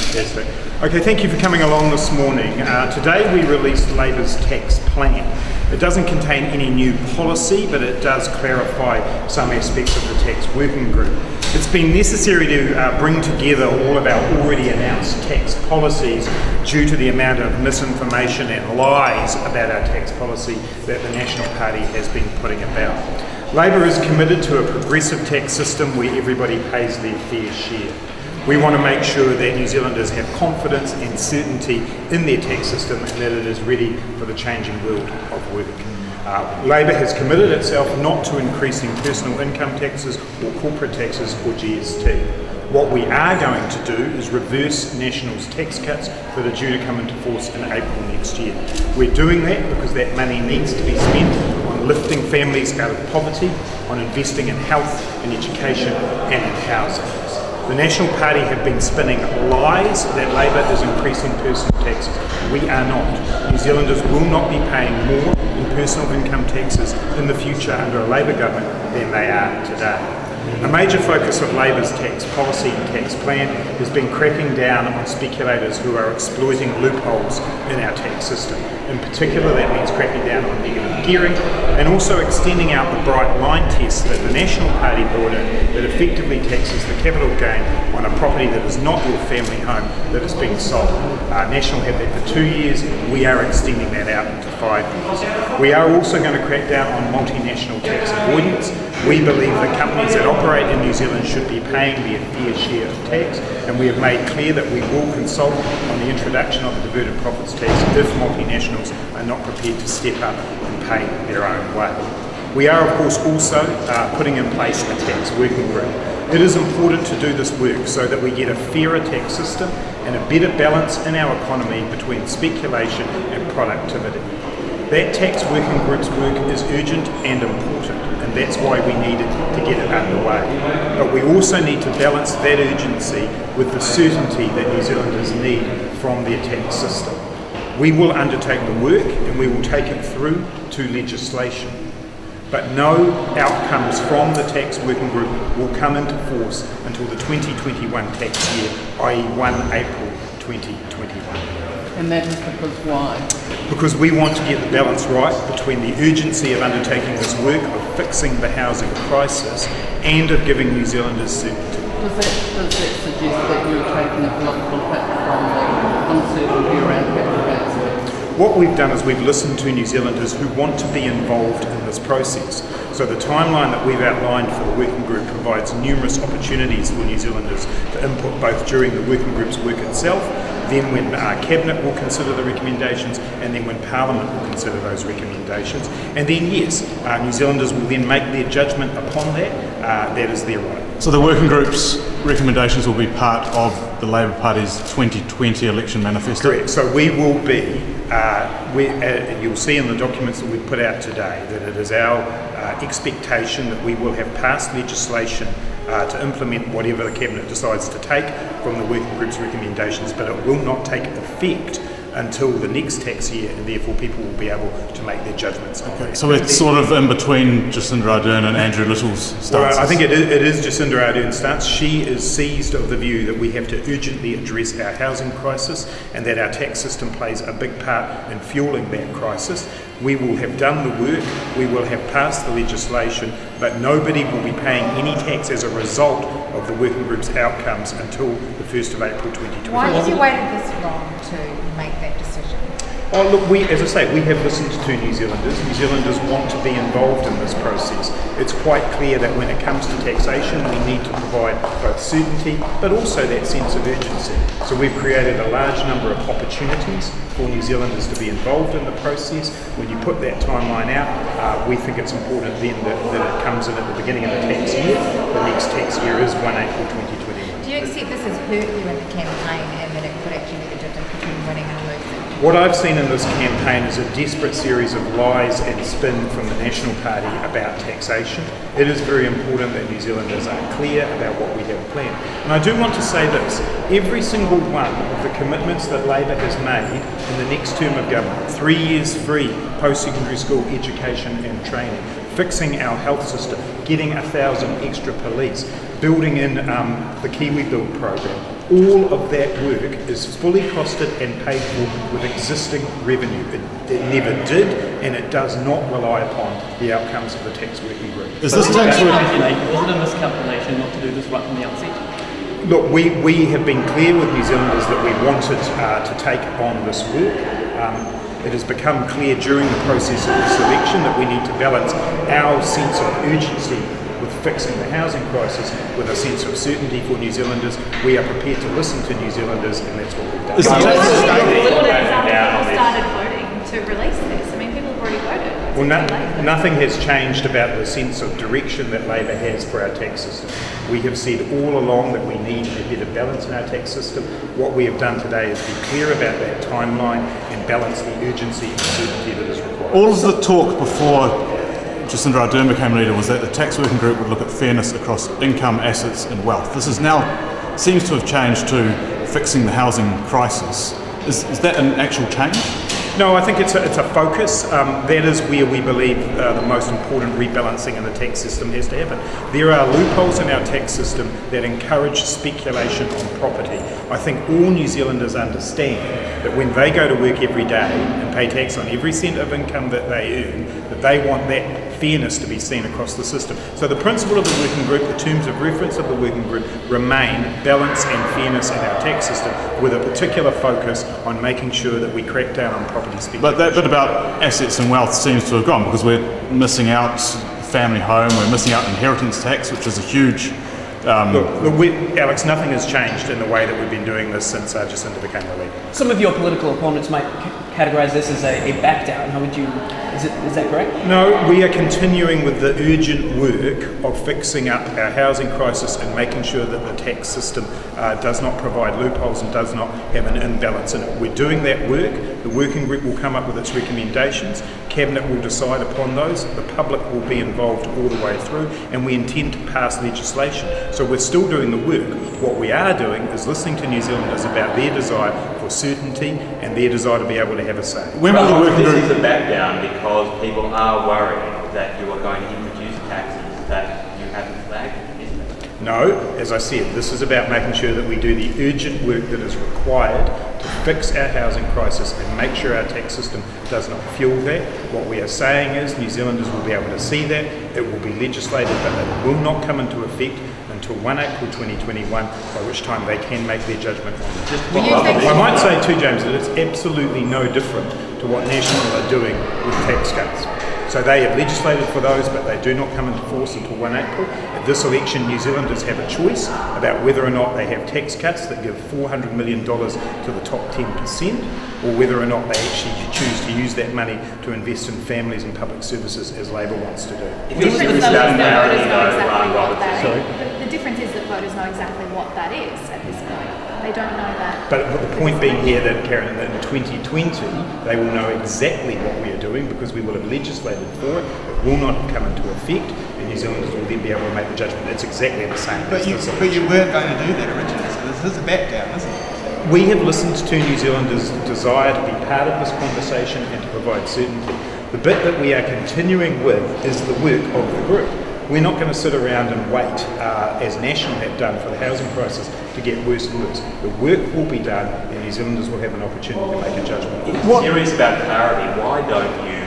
Fantastic. Okay, thank you for coming along this morning. Today we released Labor's tax plan. It doesn't contain any new policy, but it does clarify some aspects of the tax working group. It's been necessary to bring together all of our already announced tax policies due to the amount of misinformation and lies about our tax policy that the National Party has been putting about. Labor is committed to a progressive tax system where everybody pays their fair share. We want to make sure that New Zealanders have confidence and certainty in their tax system and that it is ready for the changing world of work. Labor has committed itself not to increasing personal income taxes or corporate taxes or GST. What we are going to do is reverse National's tax cuts that are due to come into force in April next year. We're doing that because that money needs to be spent on lifting families out of poverty, on investing in health, in education and in housing. The National Party have been spinning lies that Labor is increasing personal taxes. We are not. New Zealanders will not be paying more in personal income taxes in the future under a Labor government than they are today. A major focus of Labor's tax policy and tax plan has been cracking down on speculators who are exploiting loopholes in our tax system. In particular, that means cracking down on negative gearing and also extending out the bright line test that the National Party brought in that effectively taxes the capital gain on a property that is not your family home that is being sold. National had that for 2 years. We are extending that out into 5 years. We are also going to crack down on multinational tax avoidance. We believe that companies that operate in New Zealand should be paying their fair share of tax, and we have made clear that we will consult on the introduction of the diverted profits tax if multinationals are not prepared to step up and pay their own way. We are of course also putting in place a tax working group. It is important to do this work so that we get a fairer tax system and a better balance in our economy between speculation and productivity. That tax working group's work is urgent and important, and that's why we needed to get it underway. But we also need to balance that urgency with the certainty that New Zealanders need from their tax system. We will undertake the work and we will take it through to legislation. But no outcomes from the tax working group will come into force until the 2021 tax year, i.e. 1 April 2021. And that is because why? Because we want to get the balance right between the urgency of undertaking this work, of fixing the housing crisis, and of giving New Zealanders certainty. Does that suggest that you're taking a political hit from the uncertainty around capital gains? What we've done is we've listened to New Zealanders who want to be involved in this process. So the timeline that we've outlined for the working group provides numerous opportunities for New Zealanders to input both during the working group's work itself, then when Cabinet will consider the recommendations, and then when Parliament will consider those recommendations. And then yes, New Zealanders will then make their judgment upon that. That is their right. So the working group's recommendations will be part of the Labor Party's 2020 election manifesto? Correct. So we will be, you'll see in the documents that we put out today that it is our expectation that we will have passed legislation to implement whatever the Cabinet decides to take from the working group's recommendations, but it will not take effect until the next tax year, and therefore people will be able to make their judgments. Okay, so it's sort of in between Jacinda Ardern and Andrew Little's stances? Well, I think it is Jacinda Ardern's stance. She is seized of the view that we have to urgently address our housing crisis and that our tax system plays a big part in fueling that crisis. We will have done the work, we will have passed the legislation, but nobody will be paying any tax as a result of the working group's outcomes until the 1st of April 2020. Why have you waited this long to make that decision? Oh, look, as I say, we have listened to New Zealanders. New Zealanders want to be involved in this process. It's quite clear that when it comes to taxation, we need to provide both certainty, but also that sense of urgency. So we've created a large number of opportunities for New Zealanders to be involved in the process. When you put that timeline out, we think it's important then that it comes in at the beginning of the tax year. The next tax year is 1 April 2021. Do you accept this has hurt you in the campaign and that it could actually be the difference between winning and losing? What I've seen in this campaign is a desperate series of lies and spin from the National Party about taxation. It is very important that New Zealanders are clear about what we have planned. And I do want to say this, every single one of the commitments that Labor has made in the next term of government, 3 years free post-secondary school education and training, fixing our health system, getting 1,000 extra police, building in the Kiwi Build program, All of that work is fully costed and paid for with existing revenue. It never did, and it does not rely upon the outcomes of the tax working group. Is this tax working? Was it a miscalculation not to do this right from the outset? Look, we have been clear with New Zealanders that we wanted to take on this work. It has become clear during the process of this election that we need to balance our sense of urgency with fixing the housing crisis with a sense of certainty for New Zealanders. We are prepared to listen to New Zealanders, and that's what we've done. People started voting to release this. I mean, people have already voted. Well, nothing has changed about the sense of direction that Labor has for our tax system. We have said all along that we need a better balance in our tax system. What we have done today is be clear about that timeline and balance the urgency and certainty that is required. All of the talk before Jacinda Ardern became leader was that the tax working group would look at fairness across income, assets and wealth. This is now seems to have changed to fixing the housing crisis. Is that an actual change? No, I think it's a focus. That is where we believe the most important rebalancing in the tax system has to happen. There are loopholes in our tax system that encourage speculation on property. I think all New Zealanders understand that when they go to work every day and pay tax on every cent of income that they earn, that they want that fairness to be seen across the system. So the principle of the working group, the terms of reference of the working group remain balance and fairness in our tax system, with a particular focus on making sure that we crack down on property speculation. But that bit about assets and wealth seems to have gone, because we're missing out family home, we're missing out inheritance tax, which is a huge... Alex, nothing has changed in the way that we've been doing this since Jacinda became the leader. Some of your political opponents might categorise this as a back down. How would you? Is that correct? No, we are continuing with the urgent work of fixing up our housing crisis and making sure that the tax system does not provide loopholes and does not have an imbalance in it. We're doing that work. The working group will come up with its recommendations. Cabinet will decide upon those. The public will be involved all the way through, and we intend to pass legislation. So we're still doing the work. What we are doing is listening to New Zealanders about their desire for certainty and their desire to be able to have a say. When will the working group... This is a back down because people are worried that you are going to introduce taxes that you haven't flagged, isn't it? No, as I said, this is about making sure that we do the urgent work that is required to fix our housing crisis and make sure our tax system does not fuel that. What we are saying is New Zealanders will be able to see that, it will be legislated, but it will not come into effect until 1 April 2021, by which time they can make their judgment on it. I might say too, James, that it's absolutely no different to what National are doing with tax cuts. So they have legislated for those, but they do not come into force until 1 April. At this election, New Zealanders have a choice about whether or not they have tax cuts that give $400 million to the top 10%, or whether or not they actually choose to use that money to invest in families and public services, as Labor wants to do. If it was about parity, Sorry? The difference is that voters know exactly what that is at this point. They don't know that. But the point being here that, Karen, that in 2020 they will know exactly what we are doing because we will have legislated for it. It will not have come into effect, and New Zealanders will then be able to make the judgment. It's exactly the same. But you weren't going to do that originally, so this is a back down, isn't it? We have listened to New Zealanders' desire to be part of this conversation and to provide certainty. The bit that we are continuing with is the work of the group. We're not going to sit around and wait, as National have done, for the housing crisis to get worse and worse. The work will be done, and New Zealanders will have an opportunity to make a judgment. If you're serious about clarity, why don't you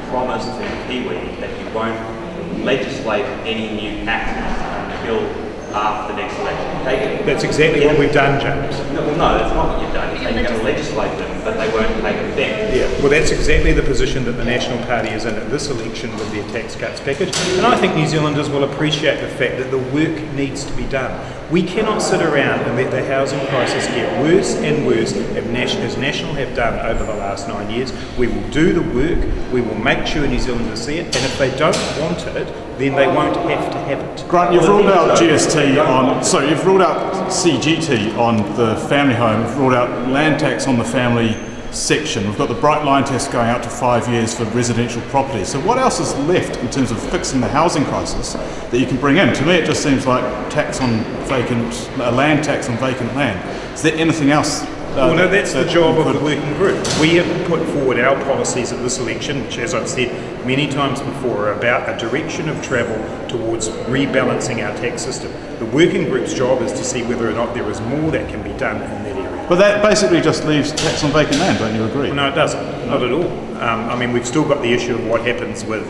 promise to Kiwi that you won't legislate any new taxes until after the next election? That's exactly what we've done, James. No, that's not what you've done. You're going to legislate them, but they won't take effect. Yeah, well, that's exactly the position that the National Party is in at this election with their tax cuts package. And I think New Zealanders will appreciate the fact that the work needs to be done. We cannot sit around and let the housing crisis get worse and worse as National have done over the last 9 years. We will do the work, we will make sure New Zealanders see it, and if they don't want it, then they won't have to have it. Grant, you've ruled out GST on, sorry, you've ruled out CGT on the family home, you've ruled out land tax on the family section. We've got the bright line test going out to 5 years for residential property. So what else is left in terms of fixing the housing crisis that you can bring in? To me, it just seems like tax on vacant, land tax on vacant land. Is there anything else Well, no, that's the job of the working group. We have put forward our policies at this election, which, as I've said many times before, are about a direction of travel towards rebalancing our tax system. The working group's job is to see whether or not there is more that can be done in that area. But that basically just leaves tax on vacant land, don't you agree? Well, no, it doesn't. Not at all. I mean, we've still got the issue of what happens with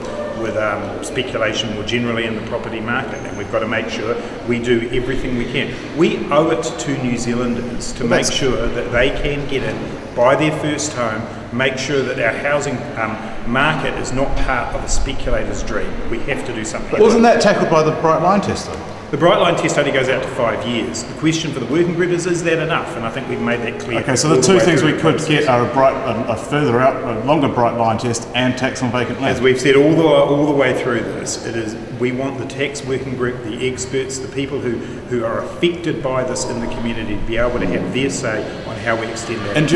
speculation more generally in the property market, and we've got to make sure we do everything we can. We owe it to New Zealanders to make sure that they can get in, buy their first home, make sure that our housing market is not part of a speculator's dream. We have to do something. But wasn't that tackled by the Bright Line test though? The Bright Line test only goes out to 5 years. The question for the working group is that enough? And I think we've made that clear. Okay, so the two things we could get are a longer Bright Line test and tax on vacant land. As we've said all the way through this, we want the tax working group, the experts, the people who are affected by this in the community to be able to have their say on how we extend that. And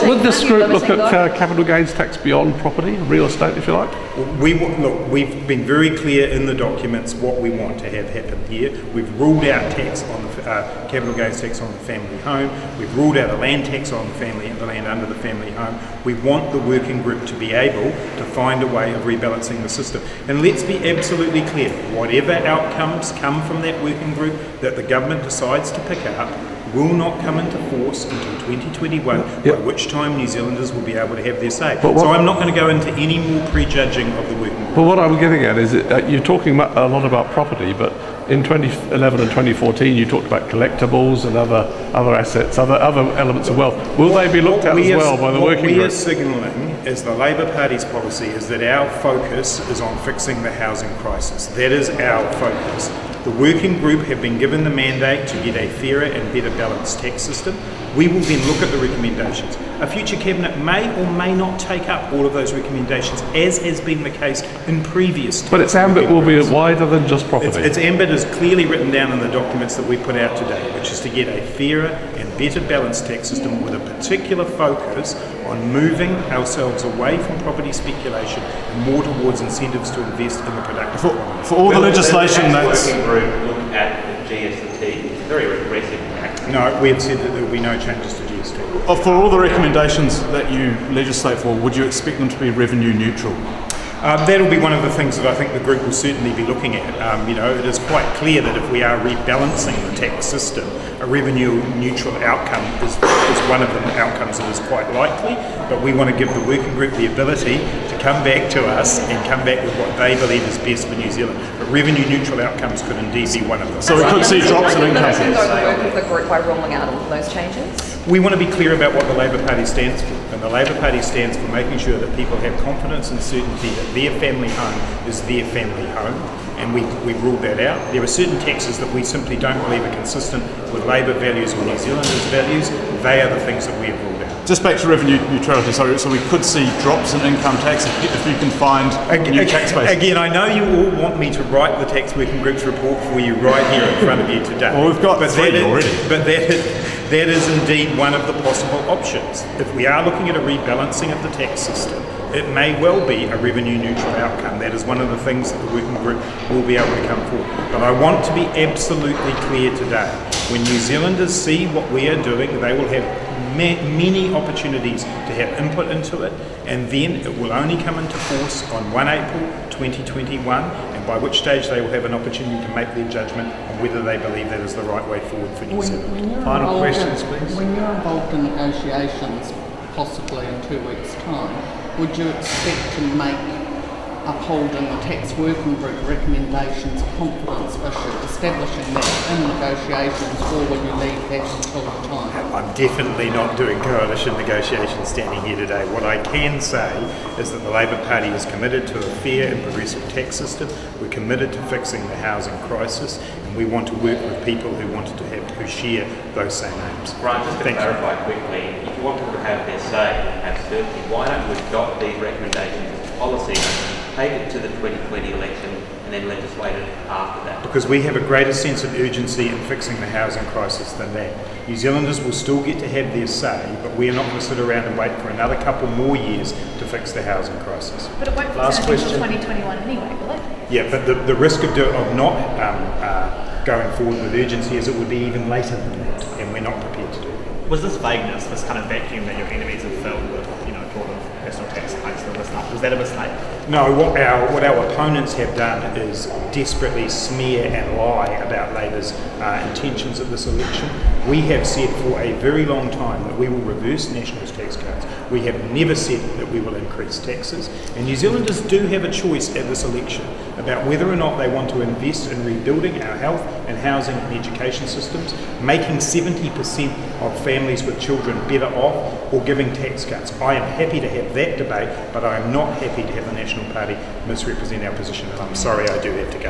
would this group look at capital gains tax beyond property, real estate, if you like? We've been very clear in the documents what we want to have happen here. We've ruled out tax on the capital gains tax on the family home. We've ruled out a land tax on the land under the family home. We want the working group to be able to find a way of rebalancing the system. And let's be absolutely clear, whatever outcomes come from that working group that the government decides to pick up will not come into force until 2021, by which time New Zealanders will be able to have their say. So I'm not going to go into any more prejudging of the working group. But what I'm getting at is you're talking a lot about property, but in 2011 and 2014 you talked about collectibles and other assets, other elements of wealth. Will they be looked at as well by the working group? What we are signalling is the Labour Party's policy is that our focus is on fixing the housing crisis. That is our focus. The working group have been given the mandate to get a fairer and better balanced tax system. We will then look at the recommendations. A future cabinet may or may not take up all of those recommendations, as has been the case in previous times. But its ambit will be wider than just property. Its ambit is clearly written down in the documents that we put out today, which is to get a fairer and better balanced tax system with a particular focus on moving ourselves away from property speculation and more towards incentives to invest in the productive economy. For all the legislation that's... The working group look at the GST. It's very regressive tax. No, we have said that there will be no changes to GST. For all the recommendations that you legislate for, would you expect them to be revenue neutral? That'll be one of the things that I think the group will certainly be looking at. It is quite clear that if we are rebalancing the tax system, a revenue neutral outcome is one of the outcomes that is quite likely, but we want to give the working group the ability to come back to us and come back with what they believe is best for New Zealand. But revenue neutral outcomes could indeed be one of them. So we could see drops in income. Go to work with the group by rolling out all of those changes? We want to be clear about what the Labour Party stands for, and the Labour Party stands for making sure that people have confidence and certainty that their family home is their family home, and we've ruled that out. There are certain taxes that we simply don't believe are consistent with Labour values or New Zealanders' values. They are the things that we have ruled out. Just back to revenue neutrality, so we could see drops in income tax if you can find new tax bases. Again, I know you all want me to write the tax working group's report for you right here in front of you today. Well, we've got three already. But that is indeed one of the possible options. If we are looking at a rebalancing of the tax system, it may well be a revenue neutral outcome. That is one of the things that the working group will be able to come forward. But I want to be absolutely clear today. When New Zealanders see what we are doing, they will have many opportunities to have input into it, and then it will only come into force on 1 April 2021, and by which stage they will have an opportunity to make their judgment on whether they believe that is the right way forward for New Zealand. Final questions, please. When you're involved in negotiations, possibly in 2 weeks' time, would you expect to make upholding the tax working group recommendations a confidence issue, establishing that in negotiations, or will you leave that until the time? I'm definitely not doing coalition negotiations standing here today. What I can say is that the Labour Party is committed to a fair and progressive tax system. We're committed to fixing the housing crisis, and we want to work with people who who share those same aims. Brian, just to clarify quickly, if you want people to have their say and have certainty, why don't we adopt these recommendations as policy, take it to the 2020 election, and then legislate it after that? Because we have a greater sense of urgency in fixing the housing crisis than that. New Zealanders will still get to have their say, but we are not going to sit around and wait for another couple more years to fix the housing crisis. But it won't be Last until question. 2021 anyway, will it? Yeah, but the risk of not going forward with urgency is it would be even later than that, and we're not prepared to do that. was this vagueness, this kind of vacuum that your enemies have filled with, sort of personal tax hikes and all this stuff, was that a mistake? No, what our opponents have done is desperately smear and lie about Labor's intentions at this election. We have said for a very long time that we will reverse National's tax cuts. We have never said that we will increase taxes. And New Zealanders do have a choice at this election about whether or not they want to invest in rebuilding our health and housing and education systems, making 70% of families with children better off, or giving tax cuts. I am happy to have that debate, but I am not happy to have the National Party misrepresent our position, and I'm sorry I do have to go.